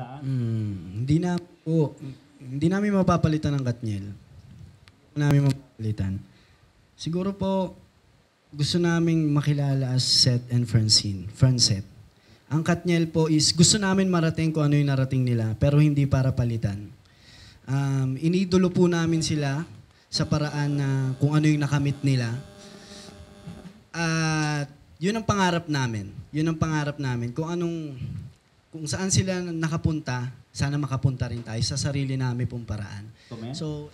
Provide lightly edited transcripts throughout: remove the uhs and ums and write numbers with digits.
kabataan? Hindi namin mapapalitan ng Katniel. Hindi namin mapapalitan. Siguro po, gusto naming makilala as Seth and Francine. Francette. Ang Katniel po is, gusto namin marating kung ano yung narating nila, pero hindi para palitan. Inidolo po namin sila sa paraan na kung ano yung nakamit nila. At yun ang pangarap namin. Yun ang pangarap namin. Kung saan sila nakapunta, sana makapunta rin tayo sa sarili namin pong paraan. So,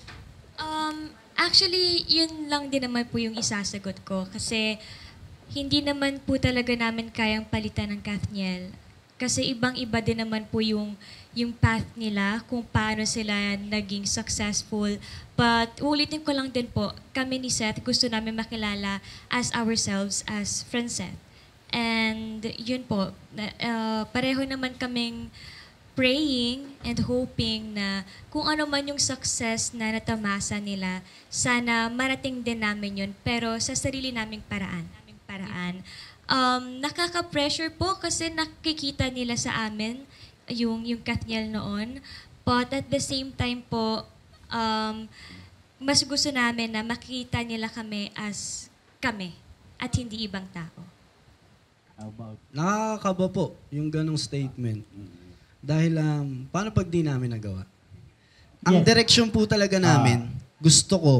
actually, yun lang din naman po yung isasagot ko. Kasi hindi naman po talaga namin kayang palitan ng Katniel. Kasi ibang-iba din naman po yung path nila, kung paano sila naging successful. But ulitin ko lang din po, kami ni Seth, gusto namin makilala as ourselves as Francette. And yun po, pareho naman kaming praying and hoping na kung ano man yung success na natamasa nila, sana marating din namin yun, pero sa sarili naming paraan. Nakaka-pressure po kasi nakikita nila sa amin yung Katniel noon. But at the same time po, mas gusto namin na makita nila kami as kami at hindi ibang tao. Nakakaba po yung ganong statement. Dahil, paano pag di namin nagawa? Ang direksyon po talaga namin, gusto ko,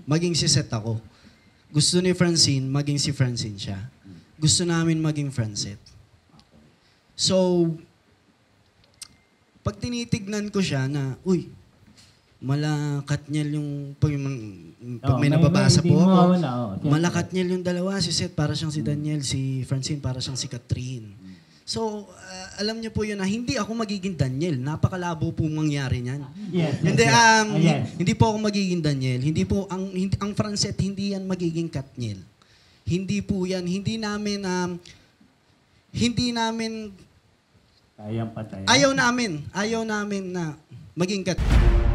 maging si Seth ako. Gusto ni Francine, maging si Francine siya. Gusto namin maging Francette. So, pag tinitignan ko siya na, uy, mala Katniel yung, pag may nababasa po ako, mala Katniel yung dalawa, si Seth para siyang si Daniel, si Francine para siyang si Catherine. So, alam niyo po yun na hindi ako magiging Daniel. Napakalabo po mangyari niyan. Hindi po ako magiging Daniel. Hindi po, ang Francette, hindi yan magiging Katniel. Hindi po yan. Hindi namin Kayang patayan. ayaw namin na maging Katniel.